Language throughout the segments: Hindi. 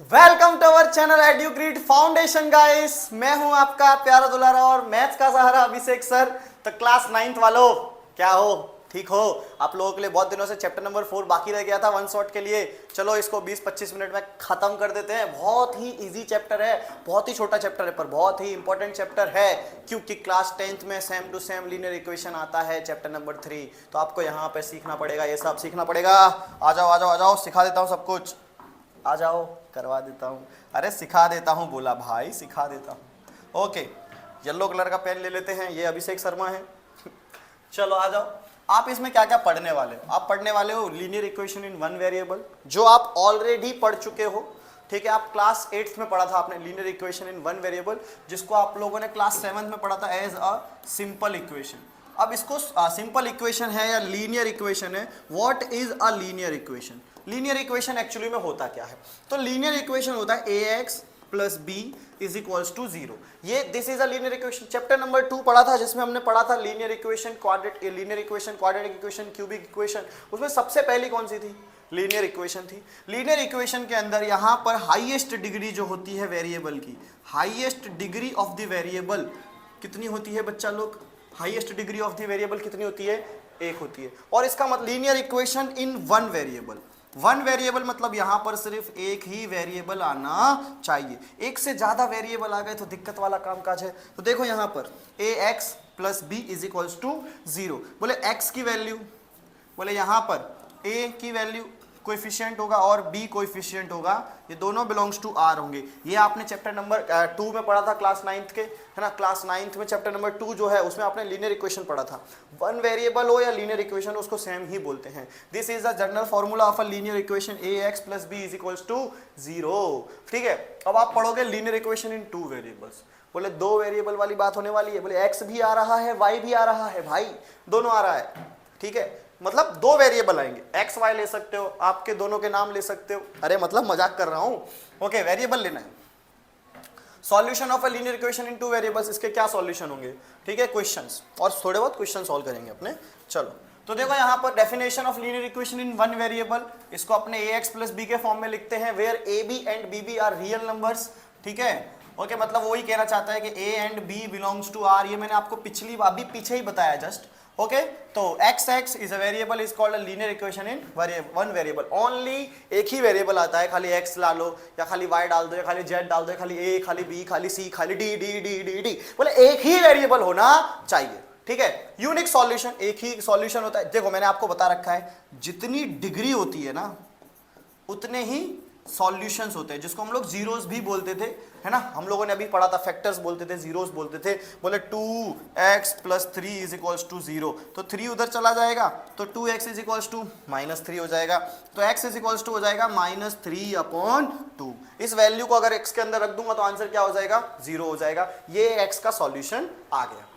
Welcome to our channel Edugrid foundation guys. मैं हूं आपका प्यारा दुलारा और मैथ्स का सहारा अभिषेक सर। तो क्लास 9th वालों, क्या हो? ठीक हो? आप लोगों के लिए बहुत दिनों से चैप्टर नंबर 4 बाकी रह गया था वन शॉट के लिए। चलो इसको 20-25 मिनट में खत्म कर देते हैं। बहुत ही इजी चैप्टर है, बहुत ही छोटा चैप्टर है, पर बहुत ही इंपॉर्टेंट चैप्टर है, क्योंकि क्लास 10th में same to same linear equation आता है चैप्टर नंबर 3। तो आपको यहाँ पे सीखना पड़ेगा, ये सब सीखना पड़ेगा। आ जाओ आ जाओ आ जाओ, सिखा देता हूँ सब कुछ। आ जाओ, करवा देता हूँ। अरे सिखा देता हूँ बोला भाई, सिखा देता हूँ। ओके, येलो कलर का पेन ले लेते हैं, ये अभिषेक शर्मा है। चलो आ जाओ। आप इसमें क्या क्या पढ़ने वाले हो? आप पढ़ने वाले हो linear equation in one variable, जो आप ऑलरेडी पढ़ चुके हो। ठीक है, आप क्लास 8th में पढ़ा था आपने linear equation in one variable, जिसको आप लोगों ने क्लास 7th में पढ़ा था एज अ सिंपल इक्वेशन। अब इसको सिंपल इक्वेशन है या लीनियर इक्वेशन है, what is a linear equation? Linear equation actually में होता क्या है? तो लीनियर इक्वेशन होता है ax plus b is equals to 0। ये this is a linear equation. Chapter number 2 पढ़ा था, जिसमें हमने पढ़ा था linear equation quadratic equation, cubic equation. उसमें सबसे पहली कौन सी थी? लीनियर इक्वेशन थी। लीनियर इक्वेशन के अंदर यहाँ पर हाईएस्ट डिग्री जो होती है वेरिएबल की, highest degree of the variable कितनी होती है बच्चा लोग? Highest degree of the variable कितनी होती है? 1 होती है। और इसका मतलब linear equation in one variable, one variable मतलब यहां पर सिर्फ एक ही वेरिएबल आना चाहिए। एक से ज्यादा वेरिएबल आ गए तो दिक्कत वाला कामकाज है। तो देखो यहां पर ax plus b is equals to 0। बोले x की वैल्यू, बोले यहां पर a की वैल्यू कोएफिशिएंट होगा और b कोएफिशिएंट होगा, ये दोनों बिलोंग्स टू r होंगे। ये आपने चैप्टर नंबर 2 में पढ़ा था क्लास 9th के, है ना। क्लास 9th में चैप्टर नंबर 2 जो है उसमें आपने लीनियर इक्वेशन पढ़ा था। वन वेरिएबल हो या लीनियर इक्वेशन, उसको सेम ही बोलते हैं। This is the general formula of a linear equation ax plus b is equals to 0। ठीक है, अब आप पढ़ोगे लीनियर इक्वेशन इन 2 वेरिएबल्स। बोले 2 वेरिएबल वाली बात होने वाली है। बोले x भी आ रहा है, y भी आ रहा है, भाई दोनों आ रहा है। ठीक है, मतलब 2 वेरिएबल आएंगे, एक्स वाई ले सकते हो, आपके दोनों के नाम ले सकते हो। अरे मतलब मजाक कर रहा हूं। ओके, वेरिएबल लेना है। Solution of a linear equation in 2 variables, इसके क्या सॉल्यूशन होंगे? ठीक है, क्वेश्चंस और थोड़े बहुत क्वेश्चन सॉल्व करेंगे अपने। चलो तो देखो यहाँ पर definition of linear equation in one variable, इसको अपने ax प्लस बी के फॉर्म में लिखते हैं, where a b and b b are real numbers. ठीक है, ओके, मतलब वही कहना चाहता है कि a and b belongs to r। ये मैंने आपको अभी पीछे ही बताया जस्ट। ओके, तो x is a variable is called a linear equation in one variable. Only एक ही वेरिएबल आता है, खाली x ला लो या खाली y डाल दो या खाली z डाल दो या खाली a खाली b खाली c खाली d d d d d, बोले एक ही वेरिएबल होना चाहिए। ठीक है, यूनिक सॉल्यूशन, एक ही सॉल्यूशन होता है। देखो मैंने आपको बता रखा है, जितनी डिग्री होती है ना उतने ही सॉल्यूशंस होते हैं, जिसको हम लोग जीरोस भी बोलते थे, है ना। हम लोगों ने अभी पढ़ा था, फैक्टर्स बोलते थे, जीरोस बोलते थे। बोले 2x plus 3 is equals to 0, तो 3 उधर चला जाएगा तो 2x इज इक्वल्स टू -3 हो जाएगा। तो x इज इक्वल्स टू हो जाएगा -3/2। इस वैल्यू को अगर x के अंदर रख दूंगा तो आंसर क्या हो जाएगा? 0 हो जाएगा। ये x का सॉल्यूशन आ गया।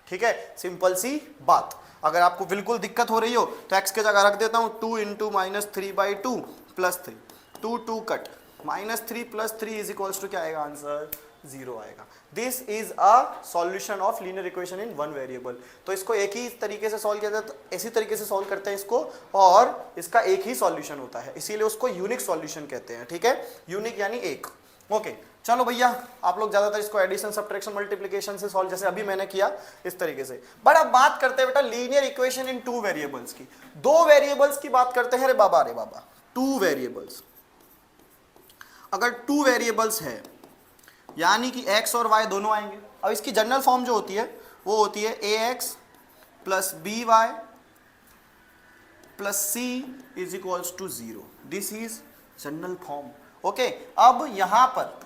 ठीक है, सिंपल सी बात। अगर आपको बिल्कुल दिक्कत हो रही हो तो x के जगह रख देता हूं 2 into -3/2 plus 3, 2 cut, -3 plus 3 is equals to क्या आएगा? आंसर 0 आएगा। This is a solution of linear equation in one variable. तो इसको एक ही तरीके से सॉल्व किया जाता है, इसी तरीके से सॉल्व करते हैं इसको, और इसका एक ही सॉल्यूशन होता है, इसीलिए उसको यूनिक सॉल्यूशन कहते हैं। ठीक है, यूनिक यानी एक। ओके, चलो भैया, आप लोग ज्यादातर इसको एडिशन सब्ट्रैक्शन मल्टीप्लिकेशन से सॉल्व, जैसे अभी मैंने किया इस तरीके से। बट अब बात करते हैं बेटा लीनियर इक्वेशन इन 2 वेरिएबल्स की। 2 वेरिएबल्स की बात करते हैं। अरे बाबा 2 वेरिएबल्स, अगर 2 वेरिएबल्स है यानी कि x और y दोनों आएंगे। अब इसकी जनरल फॉर्म जो होती है वो होती है ax plus b y plus c is equals to 0। This is general form. Okay, अब यहां पर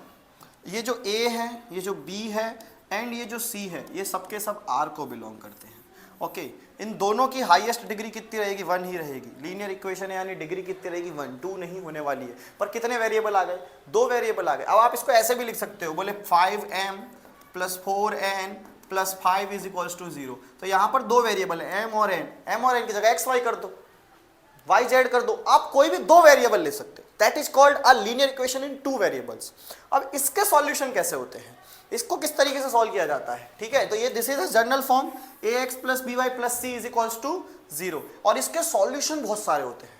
ये जो a है, ये जो b है एंड ये जो c है, ये सबके सब r को बिलोंग करते हैं। ओके, इन दोनों की हाईएस्ट डिग्री कितनी रहेगी? 1 ही रहेगी। लीनियर इक्वेशन है यानी डिग्री कितनी रहेगी? 1, 2 नहीं होने वाली है। पर कितने वेरिएबल आ गए? 2 वेरिएबल आ गए। अब आप इसको ऐसे भी लिख सकते हो, बोले 5m plus 4n plus 5 is equals to 0। तो यहाँ पर 2 वेरिएबल है, m और n की जगह x y कर दो, y z कर दो। आप कोई भी 2 वेरिएबल ले सकते हो। That is called a linear equation in 2 variables. अब इसके सॉल्यूशन कैसे होते हैं, इसको किस तरीके से सॉल्व किया जाता है? ठीक है, तो ये this is a general form ax plus b y plus c is equals to 0, और इसके सॉल्यूशन बहुत सारे होते हैं।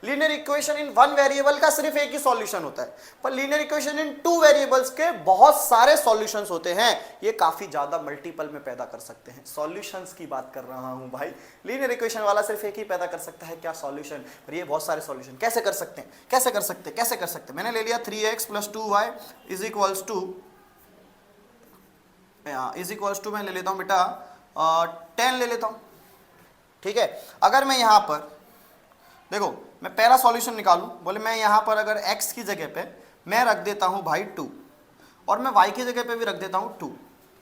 Linear equation in one variable का सिर्फ एक ही सॉल्यूशन होता है, पर linear equation in two variables के बहुत सारे सॉल्यूशंस होते हैं, ये काफी ज्यादा मल्टीपल में पैदा कर सकते हैं। सॉल्यूशंस की बात कर रहा हूं भाई, लीनियर इक्वेशन वाला सिर्फ एक ही पैदा कर सकता है क्या, सॉल्यूशन, पर ये बहुत सारे सॉल्यूशन कैसे कर सकते हैं, कैसे कर सकते हैं, कैसे कर सकते हैं। मैंने ले लिया 3x + 2y is equals to मैं ले लेता हूं बेटा 10 ले लेता हूं, ठीक है। अगर मैं यहां पर देखो, मैं पहला सॉल्यूशन निकालूं, बोले मैं यहां पर अगर x की जगह पे मैं रख देता हूं भाई 2 और मैं y की जगह पे भी रख देता हूं 2,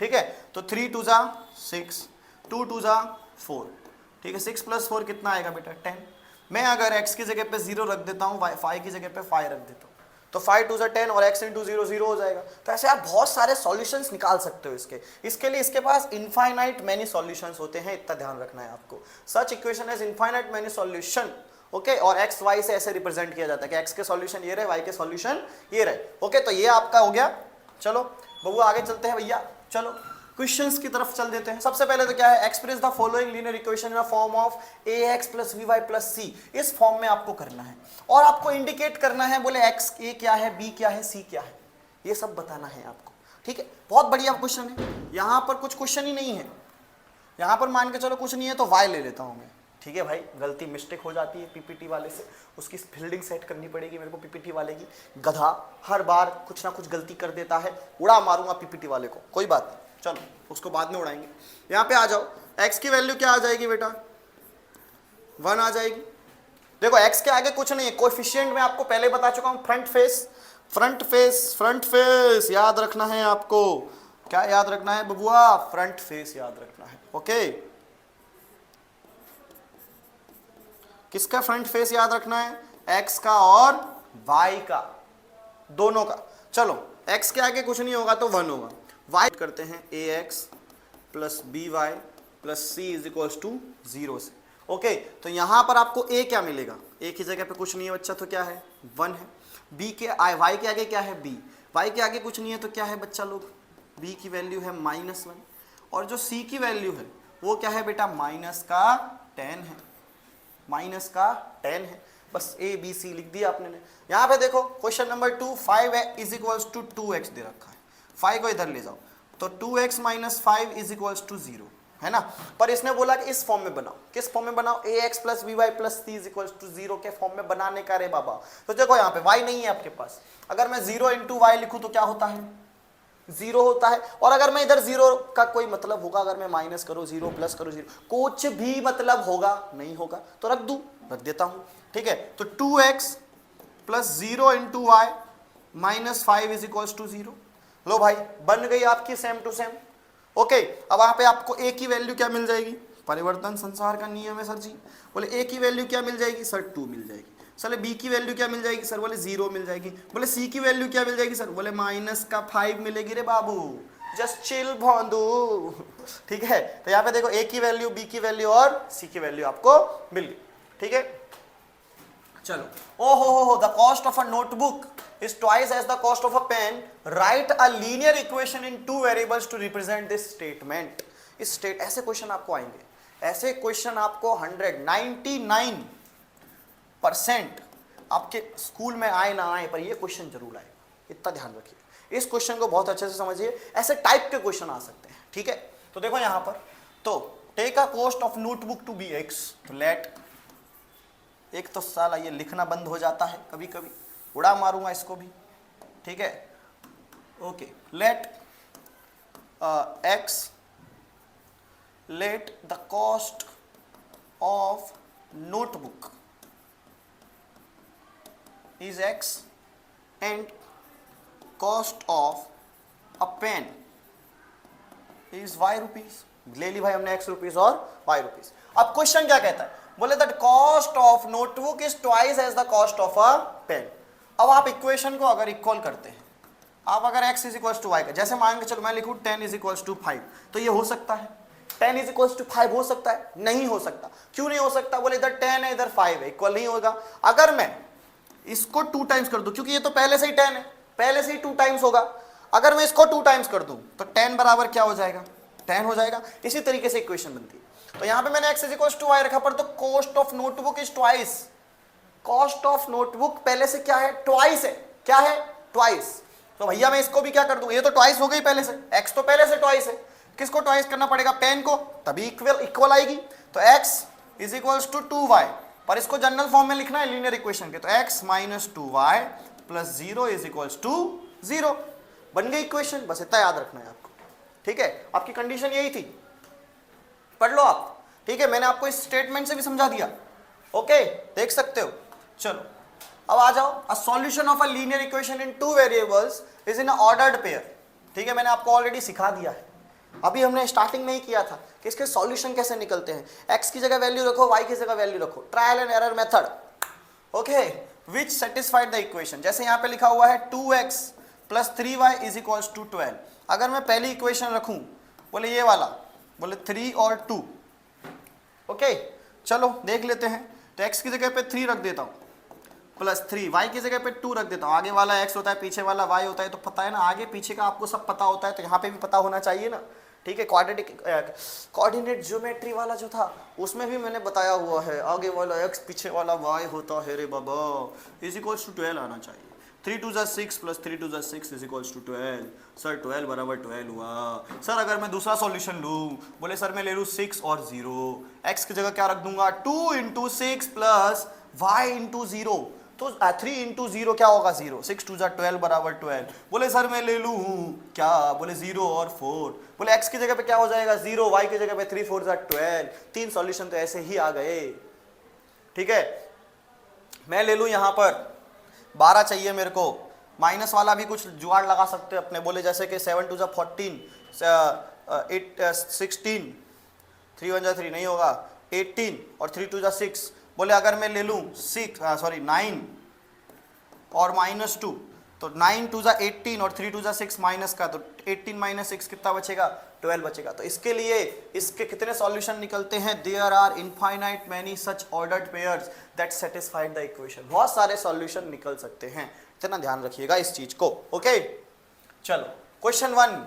ठीक है। तो 3 2 जा 6, 2 2 जा 4, ठीक है। 6 + 4 कितना आएगा बेटा 10। मैं अगर x की जगह पे 0 रख देता हूं, y की जगह पे 5 रख देता हूं, तो 5 2 जा 10 और x × 0 0 हो जाएगा। तो ऐसे आप बहुत सारे सॉल्यूशंस निकाल सकते हो इसके लिए इसके पास इनफाइनाइट मैनी सॉल्यूशंस होते हैं, इतना ध्यान रखना है आपको। Such equation has infinite many solution, okay. और x y से ऐसे रिप्रेजेंट किया जाता है कि x के सॉल्यूशन ये रहे, y के सॉल्यूशन ये रहे, ओके। तो ये आपका हो गया। चलो बबू आगे चलते हैं भैया, चलो क्वेश्चंस की तरफ चल देते हैं। सबसे पहले तो क्या है, express the following linear equation in a form of ax + by + c, इस फॉर्म में आपको करना है और आपको इंडिकेट करना है, बोले x a क्या है, b क्या है, c क्या है, ये सब बताना है आपको, ठीक है। बहुत बढ़िया क्वेश्चन है, यहां पर कुछ क्वेश्चन ही नहीं है, यहां पर मान के चलो कुछ नहीं है तो y ले लेता हूं मैं, ठीक है भाई। गलती मिस्टेक हो जाती है पीपीटी वाले से, उसकी फील्डिंग सेट करनी पड़ेगी मेरे को पीपीटी वाले की। गधा हर बार कुछ ना कुछ गलती कर देता है, उड़ा मारूंगा पीपीटी वाले को, कोई बात नहीं, चलो उसको बाद में उड़ाएंगे। यहाँ पे आ जाओ, x की वैल्यू क्या आ जाएगी बेटा 1 आ जाएगी। देखो x के आगे कुछ नहीं है, कोएफिशिएंट में आपको पहले बता चुका हूँ, फ्रंट फेस याद रखना है आपको। क्या याद रखना है बबुआ, फ्रंट फेस याद रखना है, ओके। किसका फ्रंट फेस याद रखना है, x का और y का, दोनों का। चलो x के आगे कुछ नहीं होगा तो 1 होगा, y करते हैं ax + by + c = 0 से, ओके। तो यहां पर आपको a क्या मिलेगा, a की जगह पे कुछ नहीं है बच्चा तो क्या है 1 है। b के y के आगे क्या है b, y के आगे कुछ नहीं है तो क्या है बच्चा लोग, b की वैल्यू है -1 और जो c की वैल्यू है वो क्या है बेटा -10 है, -10 है। बस a b c लिख दिया आपने ने। यहाँ पे देखो क्वेश्चन नंबर 2 5 = 2x दे रखा है, 5 को इधर ले जाओ तो 2x - 5 = 0 है ना। पर इसने बोला कि इस फॉर्म में बनाओ, किस फॉर्म में बनाओ, ax + by + c = 0 के फॉर्म में बनाने का रे बाबा। तो देखो यहाँ पे y नहीं है आपके पास, अगर मैं 0 × y लिखूं तो क्या होता है 0 होता है। और अगर मैं इधर 0 का कोई मतलब होगा, अगर मैं माइनस करो 0 प्लस करो 0, कुछ भी मतलब होगा नहीं होगा, तो रख देता हूं, ठीक है। तो 2x + 0 × y - 5 = 0। लो भाई बन गई आपकी सेम टू सेम, ओके। अब वहां पे आपको a की वैल्यू क्या मिल जाएगी, परिवर्तन संसार का नियम है सर जी, बोले a की वैल्यू क्या मिल जाएगी सर 2 मिल जाएगी। सर b की वैल्यू क्या मिल जाएगी सर, बोले 0 मिल जाएगी। बोले c की वैल्यू क्या मिल जाएगी सर, बोले -5 मिलेगी रे बाबू, जस्ट चिल भोंदू, ठीक है। तो यहाँ पे देखो a की वैल्यू, b की वैल्यू और c की वैल्यू आपको मिल गई, ठीक है। चलो, हो the cost of a notebook is twice as the cost of a pen, write a linear equation in 2 variables to represent this statement. इस स्टेट ऐसे क्वेश्चन आपको आएंगे, ऐसे क्वेश्चन आपको 99% आपके स्कूल में आए ना आए पर ये क्वेश्चन जरूर आए, इतना ध्यान रखिए। इस क्वेश्चन को बहुत अच्छे से समझिए, ऐसे टाइप के क्वेश्चन आ सकते हैं, ठीक है। तो देखो यहां पर, तो take a cost of notebook to be x, तो लेट, एक तो साला ये लिखना बंद हो जाता है कभी कभी, उड़ा मारूंगा इसको भी, ठीक है, okay. Let x, let the cost of notebook is x and cost of a pen is y rupees। ले ली भाई हमने x रुपीस और y रुपीस। अब क्वेश्चन क्या कहता है, बोले that cost of notebook is twice as the cost of a pen. अब आप इक्वेशन को अगर इक्वल करते हैं, आप अगर x = y का, जैसे मान के चलो मैं लिखूं 10 = 5, तो ये हो सकता है 10 = 5 हो सकता है, नहीं हो सकता। क्यों नहीं हो सकता, बोले इधर 10 है इधर 5 है, इक्वल नहीं होगा। अगर मैं इसको 2 टाइम्स कर दूं, क्योंकि ये तो पहले से ही 10 है, पहले से ही 2 टाइम्स होगा, अगर मैं इसको 2 टाइम्स कर दूं तो 10 बराबर क्या हो जाएगा 10 हो जाएगा। इसी तरीके से इक्वेशन बनती है। तो यहां पे मैंने x = y रखा, पर तो cost of notebook is twice, cost of notebook पहले से क्या है, ट्वाइस है, क्या है, ट्वाइस। तो भैया मैं इसको भी क्या कर दूं, ये तो ट्वाइस हो गई पहले से, x तो पहले से ट्वाइस है, किसको ट्वाइस करना पड़ेगा, पेन को, तभी इक्वल आएगी। तो x is equals to 2y, पर इसको जनरल फॉर्म में लिखना है लीनियर इक्वेशन के, तो x minus 2y plus 0 is equals to 0, बन गई इक्वेशन। बस इतना याद रखना है आपको, ठीक है। आपकी कंडीशन यही थी, पढ़ लो आप, ठीक है। मैंने आपको इस स्टेटमेंट से भी समझा दिया, ओके, देख सकते हो। चलो अब आ जाओ, अ solution of a linear equation in two variables is in ordered pair, ठीक है। मैंने आपको ऑलरेडी सिखा दिया है, अभी हमने स्टार्टिंग में ही किया था कि इसके सॉल्यूशन कैसे निकलते हैं। x की जगह वैल्यू रखो, y की जगह वैल्यू रखो, trial and error method, okay, which satisfied the equation. जैसे यहाँ पे लिखा हुआ है 2x plus 3y is equals to 12, अगर मैं पहली इक्वेशन रखूं, बोले ये वाला, बोले 3 और 2, ओके, चलो देख लेते हैं। तो x की जगह पे 3 रख देता हूँ प्लस 3, y की जगह पे 2 रख देता हूँ, आगे वाला x होता है, पीछे वाला y होता है, तो पता है ना, आगे पीछे का आपको सब पता होता है, तो यहाँ पे भी पता होना चाहिए ना, ठीक है। कोऑर्डिनेट ज्योमेट्री वाला जो था उसमें भी मैंने बताया हुआ है, आगे वाला x पीछे वाला y होता है रे बाबा, इज इक्वल्स टू 12 आना चाहिए। 3 2 6 plus 3 2 6 is equals to 12, sir 12 बराबर 12 हुआ। सर अगर मैं दूसरा सॉल्यूशन लूँ, बोले सर मैं ले लूँ 6 और 0, x की जगह क्या रख दूंगा, 2 इंटू 6 प्लस y इंटू 0, तो 3 इंटू 0 क्या होगा, 0, 6 2 12 बराबर 12। बोले सर मैं ले लूँ क्या, बोले 0 और 4, बोले x की जगह पे क्या हो जाएगा 0, y की जगह पे 3 4 12, 3 सॉल्यूशन तो ऐसे ही आ गए, ठीक है। मैं ले लूँ यहाँ पर 12 चाहिए मेरे को, माइनस वाला भी कुछ जुगाड़ लगा सकते हैं अपने, बोले जैसे कि 7 2 14, 8 16, 3 1 3 नहीं होगा, 18 और 3 2 6, बोले अगर मैं ले लूँ 9 और माइनस 2, तो 9 2 18 और 3 2 6 माइनस का, तो 18 माइनस 6 कितना बचेगा, 12 बचेगा। तो इसके लिए इसके कितने सॉल्यूशन निकलते हैं, there are infinite many such ordered pairs that satisfied the equation, बहुत सारे सॉल्यूशन निकल सकते हैं, इतना ध्यान रखिएगा इस चीज को, ओके। चलो question 1,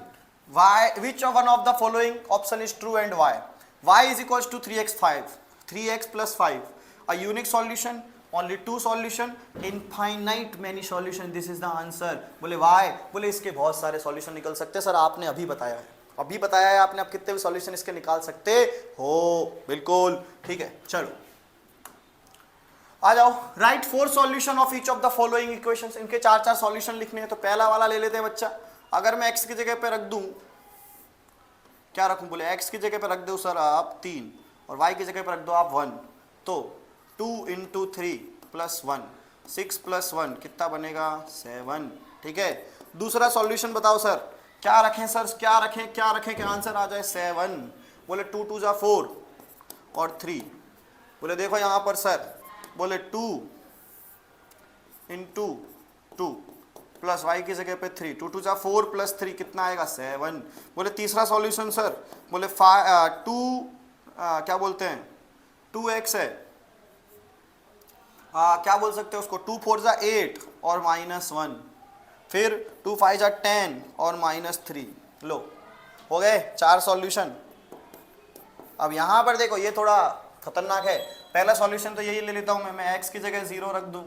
y which one of the following option is true and y is equals to 3x5, 3x plus 5, a unique solution, only 2 solution, infinite many solution, this is the answer। बोले why, बोले इसके बहुत सारे सॉल्यूशन निकल सकते हैं। सर आपने अभी बताया है, अभी बताया है आपने, आप कितने भी सॉल्यूशन इसके निकाल सकते हो, बिल्कुल ठीक है। चलो आ जाओ, right 4 solution of each of the following equations, इनके 4 सॉल्यूशन लिखने हैं। तो पहला वाला ले लेते हैं बच्चा, अगर मैं x की जगह पे रख दूं, क्या रखूं, बोले x की जगह पे रख दो सर आप 3 और y की जगह पे रख दो आप 1, तो 2 इंटू 3 प्लस 1, 6 प्लस 1 कितना बनेगा, 7, ठीक है। दूसरा सॉल्यूशन बताओ सर, क्या रखें सर, क्या रखें क्या रखें कि आंसर आ जाए 7, बोले 2 2 4 और 3, बोले देखो यहाँ पर सर, बोले 2 इंटू 2 प्लस y की जगह पे 3, 2 2 4 प्लस 3 कितना आएगा, 7। बोले तीसरा सॉल्यूशन सर, बोले 2 क्या बोलते हैं 2x है, क्या बोल सकते हैं उसको, 2 4 8 और -1, फिर 2 5 10 और -3, लो हो गए 4 सॉल्यूशन। अब यहाँ पर देखो ये थोड़ा खतरनाक है, पहला सॉल्यूशन तो यही ले लेता हूँ मैं x की जगह 0 रख दूँ,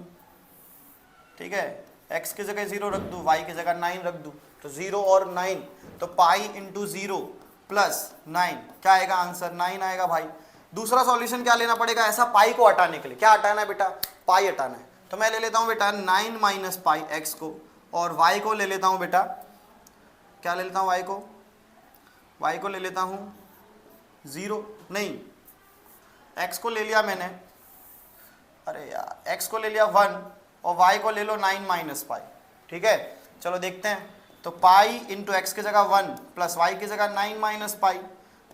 ठीक है, x की जगह 0 रख दूँ, y की जगह 9 रख दूँ, तो 0 और 9, तो पाई इंटू 0 प्लस 9 क्या आएगा आंसर, 9 आएगा भाई। दूसरा सॉल्यूशन क्या लेना पड़ेगा, ऐसा पाई को हटाने के लिए, क्या हटाना है बेटा, पाई हटाना है, तो मैं ले लेता हूँ बेटा 9 माइनस पाई x को, और y को ले लेता हूँ बेटा, क्या ले लेता हूँ y को ले लेता हूँ 0 नहीं, x को ले लिया मैंने, अरे यार x को ले लिया 1 और y को ले लो 9 माइनस पाई, ठीक है। चलो देखते हैं, तो पाई इंटू एक्स की जगह 1 प्लस वाई की जगह 9 माइनस पाई,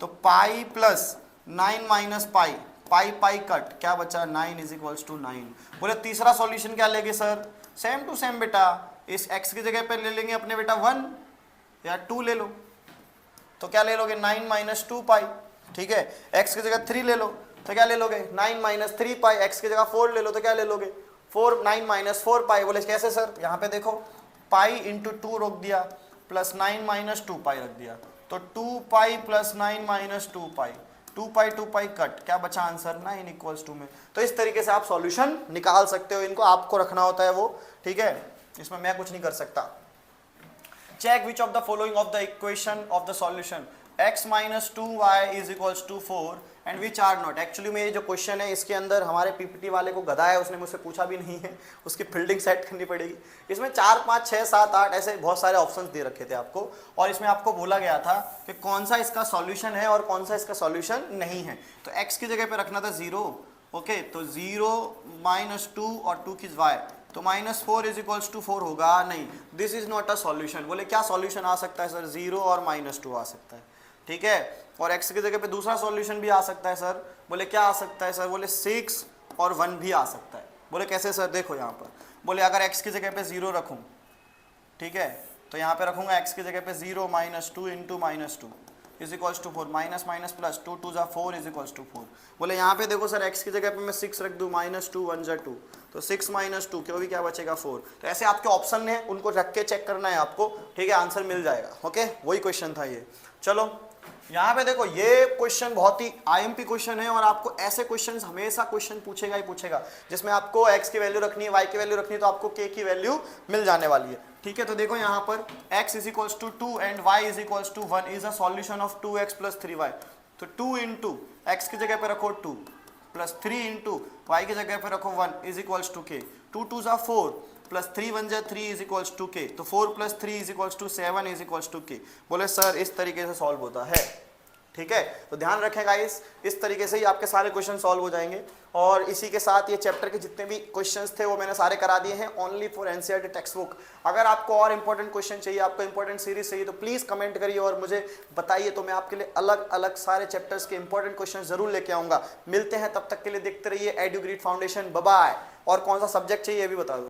तो पाई प्लस 9 माइनस पाई, पाई पाई कट, क्या बचा 9 इज इक्वल्स टू 9। बोले तीसरा सॉल्यूशन क्या लेंगे सर, सेम टू सेम बेटा, इस x की जगह पे ले लेंगे अपने बेटा 1 या 2 ले लो, तो क्या ले लोगे 9 माइनस 2 पाई, ठीक है। x की जगह 3 ले लो तो क्या ले लोगे 9 माइनस 3 पाई, x की जगह 4 ले लो तो क्या ले लोगे 4 9 माइनस 4 पाई। बोले कैसे सर, यहाँ पे देखो पाई इंटू 2 रोक दिया प्लस 9 माइनस 2 पाई रख दिया, तो 2 पाई प्लस 9 माइनस 2 पाई, 2 पाई कट, क्या बचा आंसर 9 इक्वल्स टू में। तो इस तरीके से आप सॉल्यूशन निकाल सकते हो, इनको आपको रखना होता है वो, ठीक है, इसमें मैं कुछ नहीं कर सकता। Check which of the following of the equation of the solution x minus 2y is equals to 4 and which are not. Actually में ये जो क्वेश्चन है इसके अंदर हमारे पीपीटी वाले को गधा है, उसने मुझसे पूछा भी नहीं है, उसकी फील्डिंग सेट करनी पड़ेगी। इसमें 4 5 6 7 8 ऐसे बहुत सारे ऑप्शंस दे रखे थे आपको, और इसमें आपको बोला गया था कि कौन सा इसका सॉल्यूशन है और कौन सा इसका सॉल्यूशन नहीं है। तो x की जगह पे रखना था 0, ओके, तो 0 माइनस 2 और 2 की y, तो -4 इज इक्वल्स टू 4 होगा नहीं, this is not a solution. बोले क्या सॉल्यूशन आ सकता है सर, 0 और -2 आ सकता है, ठीक है। और x की जगह पे दूसरा सॉल्यूशन भी आ सकता है सर, बोले क्या आ सकता है सर, बोले 6 और 1 भी आ सकता है। बोले कैसे सर, देखो यहाँ पर, बोले अगर x की जगह पे 0 रखूँ, ठीक है, तो यहाँ पे रखूंगा x की जगह पे 0 minus 2 into -2 is equals to 4, minus minus plus 2 2 जा 4 इज इक्वल्स टू 4। बोले यहाँ पे देखो सर x की जगह पे मैं 6 रख दूँ, -2 1 जा 2, तो 6 माइनस 2 क्यों भी क्या बचेगा 4। तो ऐसे आपके ऑप्शन है, उनको रख के चेक करना है आपको, ठीक है, आंसर मिल जाएगा। ओके, वही क्वेश्चन था ये। चलो यहाँ पे देखो, ये क्वेश्चन बहुत ही आईएमपी क्वेश्चन है, और आपको ऐसे क्वेश्चन हमेशा क्वेश्चन पूछेगा ही पूछेगा, जिसमें आपको x की वैल्यू रखनी है, y की वैल्यू रखनी है, तो आपको k की वैल्यू मिल जाने वाली है, ठीक है। तो देखो यहाँ पर x is equals to 2 and y is equals to 1 is a solution of 2x plus 3y। तो 2 इंटू x की जगह पे रखो 2 प्लस 3 इंटू y की जगह पे रखो 1 इज इक्वल्स टू k, 2 2 जा 4 प्लस 3 1 जा 3 इज इक्वल्स टू k, तो 4 plus 3 is equals to 7 is equals to k। बोले सर इस तरीके से सॉल्व होता है, ठीक है। तो ध्यान रखें गाइस, इस तरीके से ही आपके सारे क्वेश्चन सॉल्व हो जाएंगे। और इसी के साथ ये चैप्टर के जितने भी क्वेश्चंस थे वो मैंने सारे करा दिए हैं, only for NCERT text book. अगर आपको और इंपॉर्टेंट क्वेश्चन चाहिए, आपको इंपॉर्टेंट सीरीज चाहिए, तो प्लीज कमेंट करिए और मुझे बताइए, तो मैं आपके लिए अलग अलग सारे चैप्टर्स के इंपॉर्टेंट क्वेश्चन जरूर लेके आऊंगा। मिलते हैं, तब तक के लिए देखते रहिए एडुग्रीड फाउंडेशन, बाय बाय। और कौन सा सब्जेक्ट चाहिए ये भी बता दो।